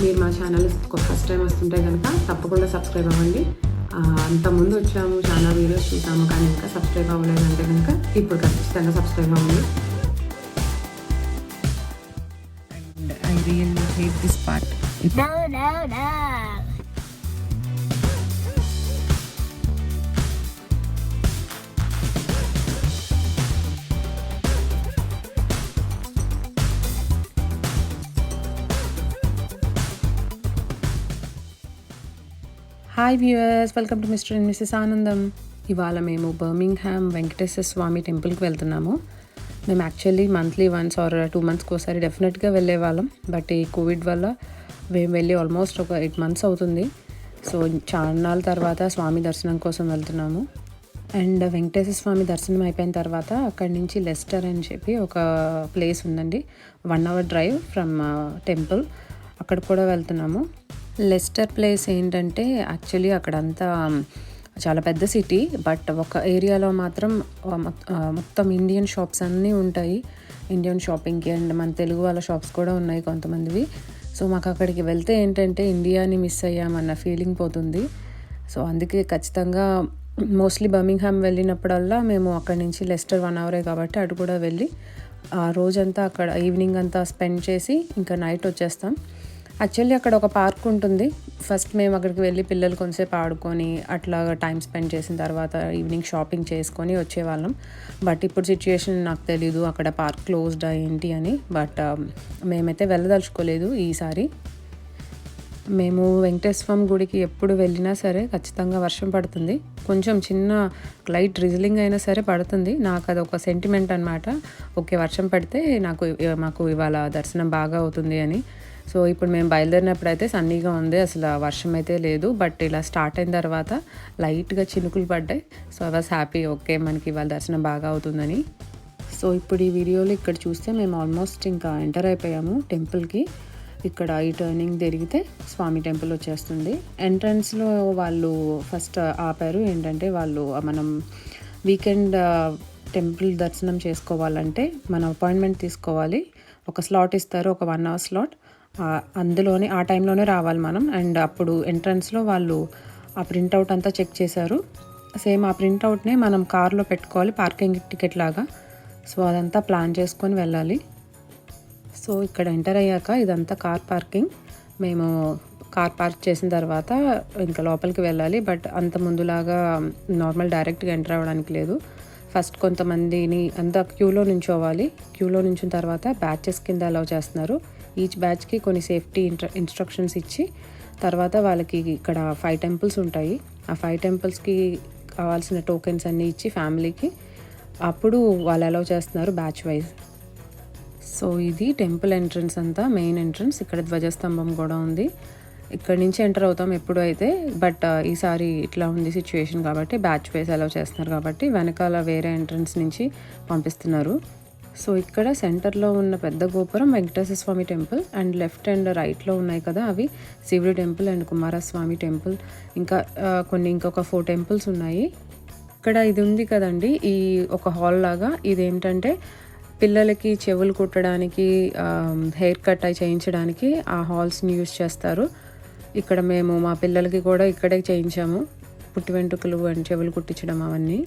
మీరు మా channel first time వస్తుంటే కనుక తప్పకుండా సబ్స్క్రైబ్ అవ్వండి. అంతకుముందు వచ్చాము, చాలా వీడియోస్ చూసాము, కానీ ఇంకా సబ్స్క్రైబ్ అవ్వలేదంటే కనుక ఇప్పుడు ఖచ్చితంగా సబ్స్క్రైబ్ అవ్వండి. And I really hate this part. No. Hi viewers, welcome to Mr and Mrs Anandam. ఇవాళ మేము బర్మింగ్హామ్ వెంకటేశ్వర స్వామి టెంపుల్కి వెళ్తున్నాము. మేము యాక్చువల్లీ మంత్లీ వన్స్ ఆర్ 2 monthsకి ఒకసారి డెఫినెట్గా వెళ్ళేవాళ్ళం. బట్ ఈ కోవిడ్ వల్ల మేము వెళ్ళి ఆల్మోస్ట్ ఒక 8 months అవుతుంది. సో చాన్నాళ్ళ తర్వాత స్వామి దర్శనం కోసం వెళ్తున్నాము. అండ్ వెంకటేశ్వర స్వామి దర్శనం అయిపోయిన తర్వాత అక్కడి నుంచి లెస్టర్ అని చెప్పి ఒక ప్లేస్ ఉందండి, 1 hour drive ఫ్రమ్ టెంపుల్. అక్కడ కూడా వెళ్తున్నాము. లెస్టర్ ప్లేస్ ఏంటంటే యాక్చువల్లీ అక్కడంతా చాలా పెద్ద సిటీ, బట్ ఒక ఏరియాలో మాత్రం మొత్తం ఇండియన్ షాప్స్ అన్నీ ఉంటాయి. ఇండియన్ షాపింగ్కి అండ్ మన తెలుగు వాళ్ళ షాప్స్ కూడా ఉన్నాయి కొంతమందివి. సో మాకు అక్కడికి వెళ్తే ఏంటంటే ఇండియాని మిస్ అయ్యామన్న ఫీలింగ్ పోతుంది. సో అందుకే ఖచ్చితంగా మోస్ట్లీ బర్మింగ్హామ్ వెళ్ళినప్పుడల్లా మేము అక్కడి నుంచి లెస్టర్ 1 hour కాబట్టి అటు కూడా వెళ్ళి ఆ రోజంతా అక్కడ ఈవినింగ్ అంతా స్పెండ్ చేసి ఇంకా నైట్ వచ్చేస్తాం. యాక్చువల్లీ అక్కడ ఒక పార్క్ ఉంటుంది. ఫస్ట్ మేము అక్కడికి వెళ్ళి పిల్లలు కొంతసేపు ఆడుకొని అట్లా టైం స్పెండ్ చేసిన తర్వాత ఈవినింగ్ షాపింగ్ చేసుకొని వచ్చేవాళ్ళం. బట్ ఇప్పుడు సిచ్యుయేషన్ నాకు తెలీదు అక్కడ పార్క్ క్లోజ్డ్ ఏంటి అని. బట్ మేమైతే వెళ్ళదలుచుకోలేదు ఈసారి. మేము వెంకటేశ్వరం గుడికి ఎప్పుడు వెళ్ళినా సరే ఖచ్చితంగా వర్షం పడుతుంది. కొంచెం చిన్న లైట్ డ్రిజిలింగ్ అయినా సరే పడుతుంది. నాకు అది ఒక సెంటిమెంట్ అనమాట. ఓకే, వర్షం పడితే మాకు ఇవాళ దర్శనం బాగా అవుతుంది అని. సో ఇప్పుడు మేము బయలుదేరినప్పుడు అయితే సన్నీగా ఉంది, అసలు వర్షం అయితే లేదు. బట్ ఇలా స్టార్ట్ అయిన తర్వాత లైట్గా చినుకులు పడ్డాయి. So I was happy, okay మనకి ఇవాళ దర్శనం బాగా అవుతుందని. సో ఇప్పుడు ఈ వీడియోలో ఇక్కడ చూస్తే మేము ఆల్మోస్ట్ ఇంకా ఎంటర్ అయిపోయాము టెంపుల్కి. ఇక్కడ ఈ టర్నింగ్ తిరిగితే స్వామి టెంపుల్ వచ్చేస్తుంది. ఎంట్రన్స్లో వాళ్ళు ఫస్ట్ ఆపారు. ఏంటంటే వాళ్ళు మనం వీకెండ్ టెంపుల్ దర్శనం చేసుకోవాలంటే మన అపాయింట్మెంట్ తీసుకోవాలి. ఒక స్లాట్ ఇస్తారు, ఒక 1 hour స్లాట్. అందులోనే ఆ టైంలోనే రావాలి మనం. అండ్ అప్పుడు ఎంట్రన్స్లో వాళ్ళు ఆ ప్రింట్అవుట్ అంతా చెక్ చేశారు. సేమ్ ఆ ప్రింట్అవుట్నే మనం కార్లో పెట్టుకోవాలి, పార్కింగ్ టికెట్ లాగా. సో అదంతా ప్లాన్ చేసుకొని వెళ్ళాలి. సో ఇక్కడ ఎంటర్ అయ్యాక ఇదంతా కార్ పార్కింగ్. మేము కార్ పార్క్ చేసిన తర్వాత ఇంకా లోపలికి వెళ్ళాలి. బట్ అంత ముందులాగా నార్మల్ డైరెక్ట్గా ఎంటర్ అవ్వడానికి లేదు. ఫస్ట్ కొంతమందిని అంతా క్యూలో నుంచోవాలి. క్యూలో నుంచిన తర్వాత బ్యాచెస్ కింద అలౌ చేస్తున్నారు. ఈచ్ బ్యాచ్కి కొన్ని సేఫ్టీ ఇన్స్ట్రక్షన్స్ ఇచ్చి తర్వాత వాళ్ళకి ఇక్కడ 5 temples ఉంటాయి. ఆ 5 templeస్కి కావాల్సిన టోకెన్స్ అన్నీ ఇచ్చి ఫ్యామిలీకి అప్పుడు వాళ్ళు అలౌ చేస్తున్నారు బ్యాచ్ వైజ్. సో ఇది టెంపుల్ ఎంట్రన్స్ అంతా, మెయిన్ ఎంట్రన్స్. ఇక్కడ ధ్వజస్తంభం కూడా ఉంది. ఇక్కడ నుంచి ఎంటర్ అవుతాం ఎప్పుడు అయితే. బట్ ఈసారి ఇట్లా ఉంది సిచ్యువేషన్ కాబట్టి బ్యాచ్ వైజ్ అలౌ చేస్తున్నారు కాబట్టి వెనకాల వేరే ఎంట్రన్స్ నుంచి పంపిస్తున్నారు. సో ఇక్కడ సెంటర్లో ఉన్న పెద్ద గోపురం వెంకటేశ్వర స్వామి టెంపుల్, అండ్ లెఫ్ట్ అండ్ రైట్లో ఉన్నాయి కదా అవి శివుడి టెంపుల్ అండ్ కుమారస్వామి టెంపుల్. ఇంకా ఇంకొక 4 temples ఉన్నాయి. ఇక్కడ ఇది ఉంది కదండి, ఈ ఒక హాల్ లాగా. ఇదేంటంటే పిల్లలకి చెవులు కుట్టడానికి, హెయిర్ కట్ అయి చేయించడానికి ఆ హాల్స్ని యూజ్ చేస్తారు. ఇక్కడ మేము మా పిల్లలకి కూడా ఇక్కడే చేయించాము, పుట్టి వెంట్రుకలు అండ్ చెవులు కుట్టించడం అవన్నీ.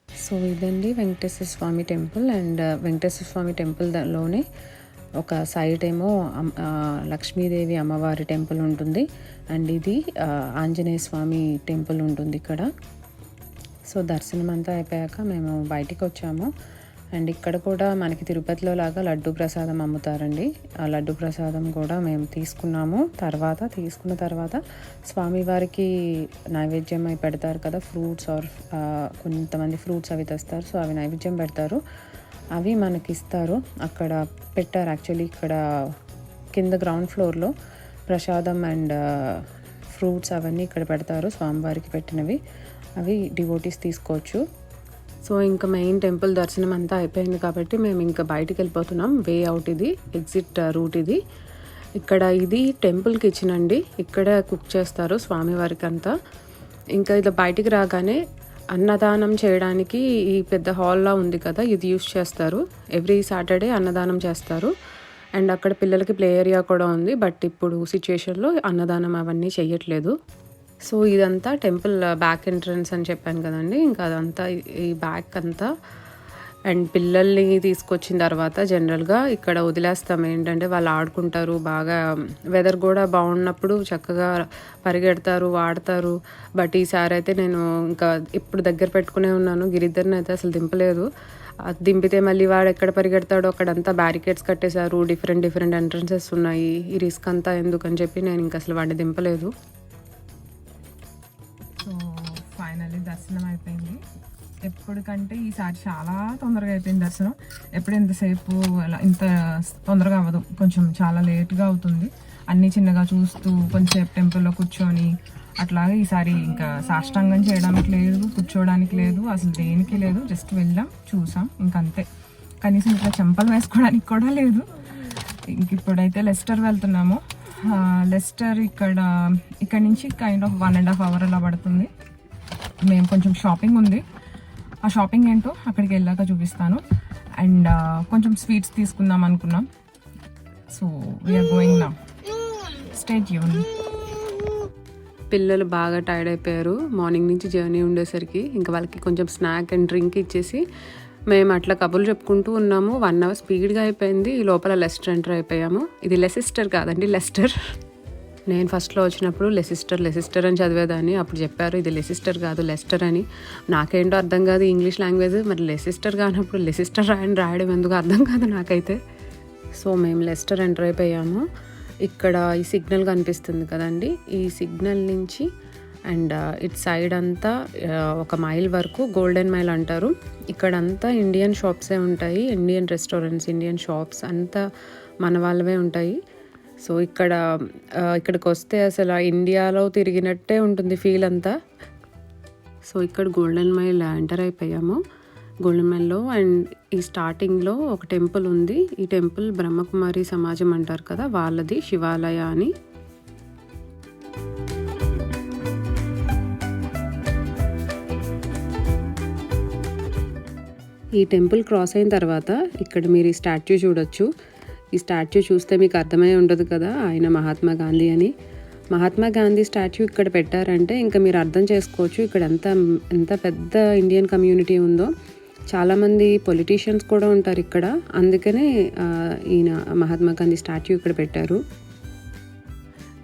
సో ఇదండి వెంకటేశ్వర స్వామి టెంపుల్. అండ్ వెంకటేశ్వర స్వామి టెంపుల్లోనే ఒక సైడ్ ఏమో లక్ష్మీదేవి అమ్మవారి టెంపుల్ ఉంటుంది, అండ్ ఇది ఆంజనేయ స్వామి టెంపుల్ ఉంటుంది ఇక్కడ. సో దర్శనం అంతా అయిపోయాక మేము బయటికి వచ్చాము. అండ్ ఇక్కడ కూడా మనకి తిరుపతిలో లాగా లడ్డు ప్రసాదం అమ్ముతారండి. ఆ లడ్డు ప్రసాదం కూడా మేము తీసుకున్నాము. తీసుకున్న తర్వాత స్వామివారికి నైవేద్యం అవి పెడతారు కదా, ఫ్రూట్స్ ఆర్ కొంతమంది ఫ్రూట్స్ అవి తెస్తారు. సో అవి నైవేద్యం పెడతారు, అవి మనకి ఇస్తారు. అక్కడ పెట్టారు యాక్చువల్లీ. ఇక్కడ కింద గ్రౌండ్ ఫ్లోర్లో ప్రసాదం అండ్ ఫ్రూట్స్ అవన్నీ ఇక్కడ పెడతారు. స్వామివారికి పెట్టినవి అవి డివోటీస్ తీసుకోవచ్చు. సో ఇంకా మెయిన్ టెంపుల్ దర్శనం అంతా అయిపోయింది కాబట్టి మేము ఇంకా బయటికి వెళ్ళిపోతున్నాం. వే అవుట్ ఇది, ఎగ్జిట్ రూట్ ఇది. ఇక్కడ ఇది టెంపుల్ కిచెన్ అండి, ఇక్కడ కుక్ చేస్తారు స్వామివారికి అంతా. ఇంకా ఇది బయటికి రాగానే అన్నదానం చేయడానికి ఈ పెద్ద హాల్లా ఉంది కదా, ఇది యూస్ చేస్తారు. ఎవ్రీ సాటర్డే అన్నదానం చేస్తారు. అండ్ అక్కడ పిల్లలకి ప్లే ఏరియా కూడా ఉంది. బట్ ఇప్పుడు సిచ్యుయేషన్లో అన్నదానం అవన్నీ చెయ్యట్లేదు. సో ఇదంతా టెంపుల్ బ్యాక్ ఎంట్రన్స్ అని చెప్పాను కదండి. ఇంకా అదంతా ఈ బ్యాక్ అంతా. అండ్ పిల్లల్ని తీసుకొచ్చిన తర్వాత జనరల్గా ఇక్కడ వదిలేస్తాం. ఏంటంటే వాళ్ళు ఆడుకుంటారు బాగా, వెదర్ కూడా బాగున్నప్పుడు చక్కగా పరిగెడతారు, ఆడతారు. బట్ ఈసారి అయితే నేను ఇంకా ఇప్పుడు దగ్గర పెట్టుకునే ఉన్నాను. గిరిధర్ని అయితే అసలు దింపలేదు. అది దింపితే మళ్ళీ వాడు ఎక్కడ పరిగెడతాడో, అక్కడంతా బ్యారికేడ్స్ కట్టేశారు, డిఫరెంట్ ఎంట్రన్సెస్ ఉన్నాయి. ఈ రిస్క్ అంతా ఎందుకని చెప్పి నేను ఇంకా అసలు వాడిని దింపలేదు. సో ఫైనల్లీ దర్శనం అయిపోయింది. ఎప్పటికంటే ఈసారి చాలా తొందరగా అయిపోయింది దర్శనం. ఎప్పుడు ఇంతసేపు ఇంత తొందరగా అవ్వదు, కొంచెం చాలా లేట్గా అవుతుంది. అన్నీ చిన్నగా చూస్తూ కొంచెంసేపు టెంపుల్లో కూర్చొని అట్లాగే ఈసారి ఇంకా సాష్టాంగం చేయడానికి లేదు, కూర్చోవడానికి లేదు, అసలు దేనికి లేదు. జస్ట్ వెళ్ళాం, చూసాం, ఇంకంతే. కనీసం ఇట్లా చెంపలు వేసుకోవడానికి కూడా లేదు. ఇంక ఇప్పుడైతే లెస్టర్ వెళ్తున్నాము. లెస్టర్ ఇక్కడ నుంచి కైండ్ ఆఫ్ 1.5 hour అలా పడుతుంది. మేము కొంచెం షాపింగ్ ఉంది, ఆ షాపింగ్ ఏంటో అక్కడికి వెళ్ళాక చూపిస్తాను. అండ్ కొంచెం స్వీట్స్ తీసుకుందాం అనుకున్నాం. So we are going now, stay tune. పిల్లలు బాగా టైర్డ్ అయిపోయారు మార్నింగ్ నుంచి జర్నీ ఉండేసరికి. ఇంకా వాళ్ళకి కొంచెం స్నాక్ అండ్ డ్రింక్ ఇచ్చేసి మేము అట్లా కబుర్లు చెప్పుకుంటూ ఉన్నాము. 1 hour స్పీడ్గా అయిపోయింది. ఈ లోపల లెస్టర్ ఎంటర్ అయిపోయాము. ఇది లెసిస్టర్ కాదండి, లెస్టర్. నేను ఫస్ట్లో వచ్చినప్పుడు లెసిస్టర్ అని చదివేదాన్ని. అప్పుడు చెప్పారు ఇది లెసిస్టర్ కాదు, లెస్టర్ అని. నాకేంటో అర్థం కాదు ఇంగ్లీష్ లాంగ్వేజ్. మరి లెసిస్టర్ కానప్పుడు లెసిస్టర్ రాయడం ఎందుకు అర్థం కాదు నాకైతే. సో మేము లెస్టర్ ఎంటర్ అయిపోయాము. ఇక్కడ ఈ సిగ్నల్ కనిపిస్తుంది కదండి, ఈ సిగ్నల్ నుంచి అండ్ ఇటు సైడ్ అంతా 1 mile వరకు గోల్డెన్ మైల్ అంటారు. ఇక్కడంతా ఇండియన్ షాప్సే ఉంటాయి, ఇండియన్ రెస్టారెంట్స్, ఇండియన్ షాప్స్ అంతా మన వాళ్ళవే ఉంటాయి. సో ఇక్కడికి వస్తే అసలు ఇండియాలో తిరిగినట్టే ఉంటుంది ఫీల్ అంతా. సో ఇక్కడ గోల్డెన్ మైల్ ఎంటర్ అయిపోయాము. గోల్డెన్ మైల్లో అండ్ ఈ స్టార్టింగ్లో ఒక టెంపుల్ ఉంది. ఈ టెంపుల్ బ్రహ్మకుమారి సమాజం అంటారు కదా, వాళ్ళది శివాలయ అని. ఈ టెంపుల్ క్రాస్ అయిన తర్వాత ఇక్కడ మీరు ఈ స్టాచ్యూ చూడొచ్చు. ఈ స్టాచ్యూ చూస్తే మీకు అర్థమై ఉండదు కదా ఆయన మహాత్మా గాంధీ అని. మహాత్మా గాంధీ స్టాచ్యూ ఇక్కడ పెట్టారంటే ఇంకా మీరు అర్థం చేసుకోవచ్చు ఇక్కడ ఎంత పెద్ద ఇండియన్ కమ్యూనిటీ ఉందో. చాలామంది పొలిటీషియన్స్ కూడా ఉంటారు ఇక్కడ, అందుకనే ఈయన మహాత్మా గాంధీ స్టాచ్యూ ఇక్కడ పెట్టారు.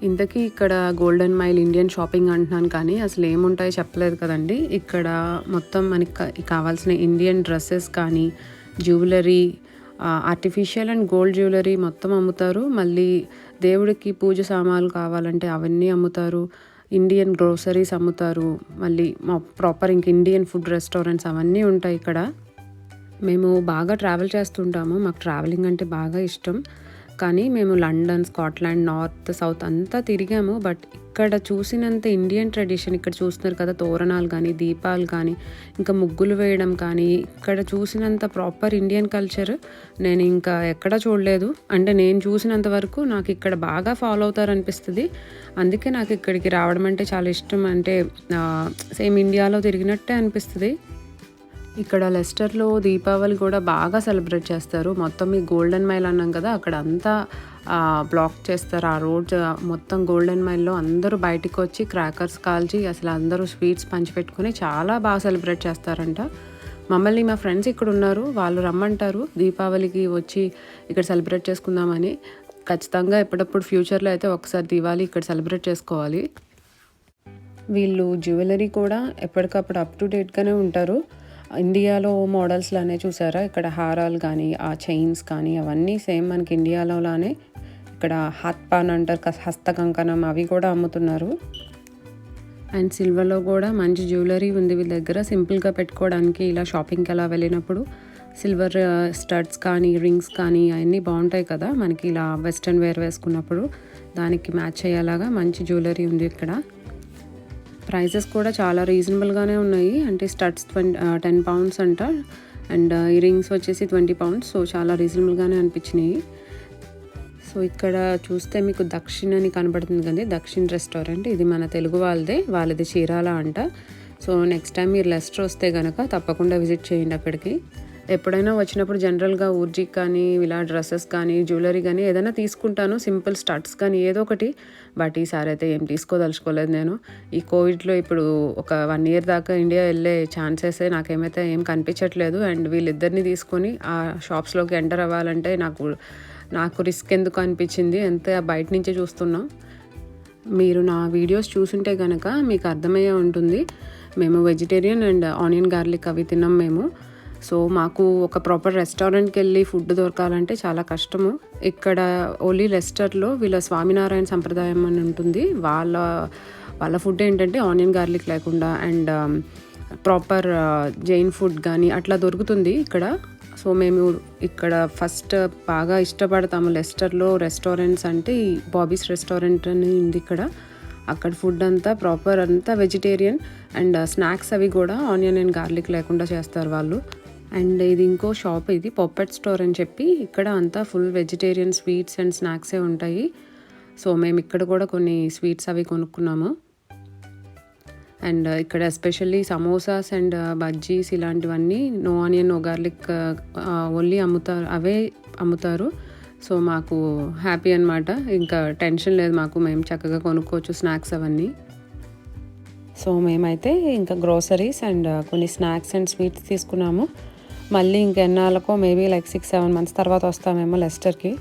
ఇంతకీ ఇక్కడ గోల్డెన్ మైల్ ఇండియన్ షాపింగ్ అంటున్నాను కానీ అసలు ఏముంటాయో చెప్పలేదు కదండి. ఇక్కడ మొత్తం మనకి కావాల్సిన ఇండియన్ డ్రెస్సెస్ కానీ, jewellery, artificial and gold jewellery మొత్తం అమ్ముతారు. మళ్ళీ దేవుడికి పూజ సామాన్లు కావాలంటే అవన్నీ అమ్ముతారు. ఇండియన్ గ్రోసరీస్ అమ్ముతారు. మళ్ళీ ప్రాపర్ ఇంక ఇండియన్ ఫుడ్ రెస్టారెంట్స్ అవన్నీ ఉంటాయి ఇక్కడ. మేము బాగా ట్రావెల్ చేస్తుంటాము, మాకు ట్రావెలింగ్ అంటే బాగా ఇష్టం. కానీ మేము లండన్, స్కాట్లాండ్, నార్త్, సౌత్ అంతా తిరిగాము. బట్ ఇక్కడ చూసినంత ఇండియన్ ట్రెడిషన్, ఇక్కడ చూస్తున్నారు కదా తోరణాలు కానీ, దీపాలు కానీ, ఇంకా ముగ్గులు వేయడం కానీ, ఇక్కడ చూసినంత ప్రాపర్ ఇండియన్ కల్చర్ నేను ఇంకా ఎక్కడా చూడలేదు. అంటే నేను చూసినంత వరకు నాకు ఇక్కడ బాగా ఫాలో అవుతారనిపిస్తుంది. అందుకే నాకు ఇక్కడికి రావడం అంటే చాలా ఇష్టం. అంటే సేమ్ ఇండియాలో తిరిగినట్టే అనిపిస్తుంది. ఇక్కడ లెస్టర్లో దీపావళి కూడా బాగా సెలబ్రేట్ చేస్తారు. మొత్తం ఈ గోల్డెన్ మైల్ అన్నాం కదా, అక్కడ అంతా బ్లాక్ చేస్తారు. ఆ రోడ్ మొత్తం గోల్డెన్ మైల్లో అందరూ బయటికి వచ్చి క్రాకర్స్ కాల్చి అసలు అందరూ స్వీట్స్ పంచిపెట్టుకుని చాలా బాగా సెలబ్రేట్ చేస్తారంట. మమ్మల్ని మా ఫ్రెండ్స్ ఇక్కడ ఉన్నారు, వాళ్ళు రమ్మంటారు దీపావళికి వచ్చి ఇక్కడ సెలబ్రేట్ చేసుకుందామని. ఖచ్చితంగా ఎప్పుడప్పుడు ఫ్యూచర్లో అయితే ఒకసారి దివాళీ ఇక్కడ సెలబ్రేట్ చేసుకోవాలి. వీళ్ళు జ్యువెలరీ కూడా ఎప్పటికప్పుడు అప్ టు డేట్గానే ఉంటారు. ఇండియాలో మోడల్స్లానే చూసారా, ఇక్కడ హారాలు కానీ, ఆ చైన్స్ కానీ అవన్నీ సేమ్ మనకి ఇండియాలోలానే. ఇక్కడ హాత్ పాన్ అంటారు, హస్త కంకణం, అవి కూడా అమ్ముతున్నారు. అండ్ సిల్వర్లో కూడా మంచి జ్యువెలరీ ఉంది వీళ్ళ దగ్గర. సింపుల్గా పెట్టుకోవడానికి ఇలా షాపింగ్కి అలా వెళ్ళినప్పుడు సిల్వర్ స్టడ్స్ కానీ, రింగ్స్ కానీ అవన్నీ బాగుంటాయి కదా మనకి ఇలా వెస్ట్రన్ వేర్ వేసుకున్నప్పుడు దానికి మ్యాచ్ అయ్యేలాగా మంచి జ్యువెలరీ ఉంది ఇక్కడ. ప్రైజెస్ కూడా చాలా రీజనబుల్గానే ఉన్నాయి. అంటే స్టడ్స్ 10 pounds అంట, అండ్ ఈ రింగ్స్ వచ్చేసి 20 pounds. సో చాలా రీజనబుల్గానే అనిపించినాయి. సో ఇక్కడ చూస్తే మీకు దక్షిణ్ అని కనబడుతుంది కదా, దక్షిణ్ రెస్టారెంట్. ఇది మన తెలుగు వాళ్ళది చీరాల అంట. సో నెక్స్ట్ టైం మీరు లెస్టర్ వస్తే కనుక తప్పకుండా విజిట్ చేయండి అక్కడికి. ఎప్పుడైనా వచ్చినప్పుడు జనరల్గా ఊర్జీకి కానీ ఇలా డ్రెస్సెస్ కానీ జ్యువెలరీ కానీ ఏదైనా తీసుకుంటాను, సింపుల్ స్టడ్స్ కానీ ఏదో ఒకటి. బట్ ఈసారి అయితే ఏం తీసుకోదలుచుకోలేదు నేను. ఈ కోవిడ్లో ఇప్పుడు ఒక 1 year దాకా ఇండియా వెళ్ళే ఛాన్సెస్ నాకేమైతే ఏం కనిపించట్లేదు. అండ్ వీళ్ళిద్దరిని తీసుకొని ఆ షాప్స్లోకి ఎంటర్ అవ్వాలంటే నాకు రిస్క్ ఎందుకు అనిపించింది, అంతే బయట నుంచే చూస్తున్నాం. మీరు నా వీడియోస్ చూసుంటే కనుక మీకు అర్థమయ్యే ఉంటుంది. మేము వెజిటేరియన్ అండ్ ఆనియన్ గార్లిక్ అవి తిన్నాం మేము. సో మాకు ఒక ప్రాపర్ రెస్టారెంట్కి వెళ్ళి ఫుడ్ దొరకాలంటే చాలా కష్టము. ఇక్కడ ఓన్లీ లెస్టర్లో వీళ్ళ స్వామినారాయణ సంప్రదాయం అని ఉంటుంది. వాళ్ళ ఫుడ్ ఏంటంటే ఆనియన్ గార్లిక్ లేకుండా అండ్ ప్రాపర్ జైన్ ఫుడ్ కానీ అట్లా దొరుకుతుంది ఇక్కడ. సో మేము ఇక్కడ ఫస్ట్ బాగా ఇష్టపడతాము లెస్టర్లో రెస్టారెంట్స్ అంటే ఈ బాబీస్ రెస్టారెంట్ అని ఉంది ఇక్కడ. అక్కడ ఫుడ్ అంతా ప్రాపర్ అంతా వెజిటేరియన్ అండ్ స్నాక్స్ అవి కూడా ఆనియన్ అండ్ గార్లిక్ లేకుండా చేస్తారు వాళ్ళు. అండ్ ఇది ఇంకో షాప్, ఇది పప్పెట్ స్టోర్ అని చెప్పి ఇక్కడ అంతా ఫుల్ వెజిటేరియన్ స్వీట్స్ అండ్ స్నాక్సే ఉంటాయి. సో మేము ఇక్కడ కూడా కొన్ని స్వీట్స్ అవి కొనుక్కున్నాము. అండ్ ఇక్కడ ఎస్పెషల్లీ సమోసాస్ అండ్ బజ్జీస్ ఇలాంటివన్నీ no onion no garlic only అవే అమ్ముతారు. సో మాకు హ్యాపీ అనమాట, ఇంకా టెన్షన్ లేదు మాకు, మేము చక్కగా కొనుక్కోవచ్చు స్నాక్స్ అవన్నీ. సో మేమైతే ఇంకా గ్రోసరీస్ అండ్ కొన్ని స్నాక్స్ అండ్ స్వీట్స్ తీసుకున్నాము. మళ్ళీ ఇంకెన్నాళ్ళకో మేబీ లైక్ 6-7 months తర్వాత వస్తామేమో లెస్టర్కి.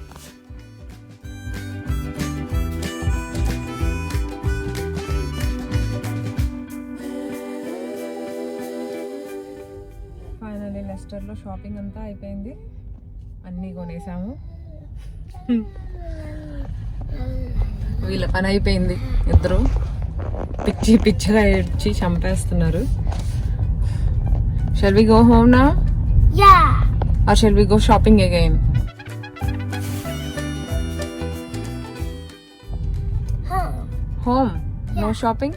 ఫైనల్లీ లెస్టర్లో షాపింగ్ అంతా అయిపోయింది, అన్నీ కొనేసాము. వీళ్ళ పని అయిపోయింది, ఇద్దరు పిచ్చిగా ఏడ్చి చంపేస్తున్నారు. Shall we go home now? Yeah. Or shall we go shopping again? Home? Yeah. No shopping?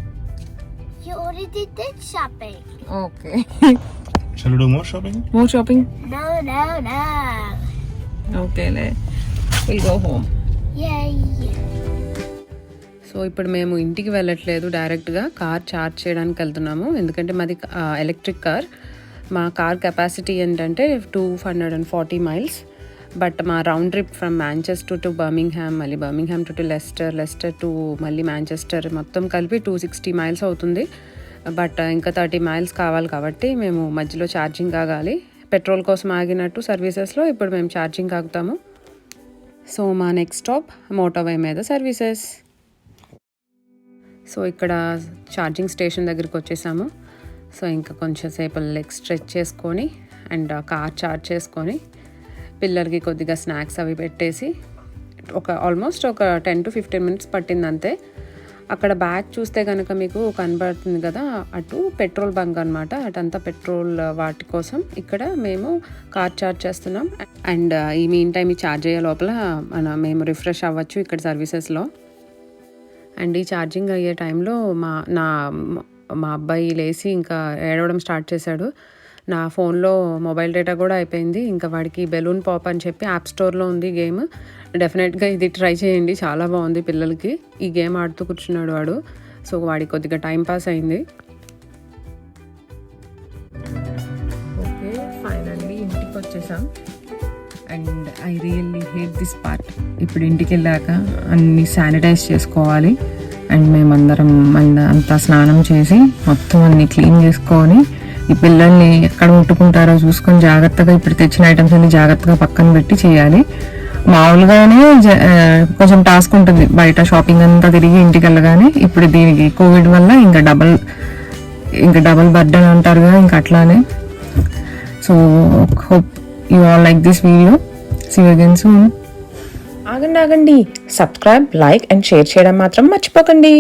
You already did shopping. Okay. Shall we do more shopping? More shopping? No. Okay, we'll go home. Yay. So ఇప్పుడు మేము ఇంటికి వెళ్ళట్లేదు, డైరెక్ట్గా car charge చేయడానికి వెళ్తున్నాము. ఎందుకంటే మాది electric car. మా కార్ కెపాసిటీ ఏంటంటే 240 miles. బట్ మా round trip from Manchester to Birmingham, మళ్ళీ బర్మింగ్హామ్ టు లెస్టర్ టు మళ్ళీ మాంచెస్టర్ మొత్తం కలిపి 260 miles అవుతుంది. బట్ ఇంకా 30 miles కావాలి కాబట్టి మేము మధ్యలో ఛార్జింగ్ ఆగాలి. పెట్రోల్ కోసం ఆగినట్టు సర్వీసెస్లో ఇప్పుడు మేము ఛార్జింగ్ ఆగుతాము. సో మా నెక్స్ట్ స్టాప్ మోటోవే మీద సర్వీసెస్. సో ఇక్కడ ఛార్జింగ్ స్టేషన్ దగ్గరికి వచ్చేసాము. సో ఇంకా కొంచెం సేపు లెగ్ స్ట్రెచ్ చేసుకొని అండ్ కార్ ఛార్జ్ చేసుకొని పిల్లలకి కొద్దిగా స్నాక్స్ అవి పెట్టేసి ఆల్మోస్ట్ ఒక 10 to 15 minutes పట్టింది అంతే. అక్కడ బ్యాక్ చూస్తే కనుక మీకు కనబడుతుంది కదా, అటు పెట్రోల్ బంక్ అనమాట. అటంతా పెట్రోల్ వాటి కోసం ఇక్కడ మేము కార్ ఛార్జ్ చేస్తున్నాం. అండ్ ఈ మీన్ టైం ఈ ఛార్జ్ అయ్యే లోపల మేము రిఫ్రెష్ అవ్వచ్చు ఇక్కడ సర్వీసెస్లో. అండ్ ఈ ఛార్జింగ్ అయ్యే టైంలో మా అబ్బాయి లేచి ఇంకా ఏడవడం స్టార్ట్ చేశాడు. నా ఫోన్లో మొబైల్ డేటా కూడా అయిపోయింది. ఇంకా వాడికి బెలూన్ పాప్ అని చెప్పి యాప్ స్టోర్లో ఉంది గేమ్. డెఫినెట్గా ఇది ట్రై చేయండి, చాలా బాగుంది పిల్లలకి. ఈ గేమ్ ఆడుతూ కూర్చున్నాడు వాడు. సో వాడికి కొద్దిగా టైం పాస్ అయింది. ఓకే, ఫైనల్లీ ఇంటికి వచ్చేసాం. And I really hate this part. ఇప్పుడు ఇంటికి వెళ్ళాక అన్ని శానిటైజ్ చేసుకోవాలి. అండ్ మేమందరం అంతా స్నానం చేసి మొత్తం అన్ని క్లీన్ చేసుకొని ఈ పిల్లల్ని ఎక్కడ ముట్టుకుంటారో చూసుకొని జాగ్రత్తగా ఇప్పుడు తెచ్చిన ఐటమ్స్ అన్ని జాగ్రత్తగా పక్కన పెట్టి చేయాలి. మామూలుగానే కొంచెం టాస్క్ ఉంటుంది బయట షాపింగ్ అంతా తిరిగి ఇంటికి వెళ్ళగానే. ఇప్పుడు దీనికి కోవిడ్ వల్ల ఇంకా డబల్ బర్డెన్ అంటారు కదా, ఇంకా అట్లానే. So hope you all like this video. See you again soon. ఆగండి, సబ్స్క్రైబ్, లైక్ అండ్ షేర్ చేయడం మాత్రం మర్చిపోకండి.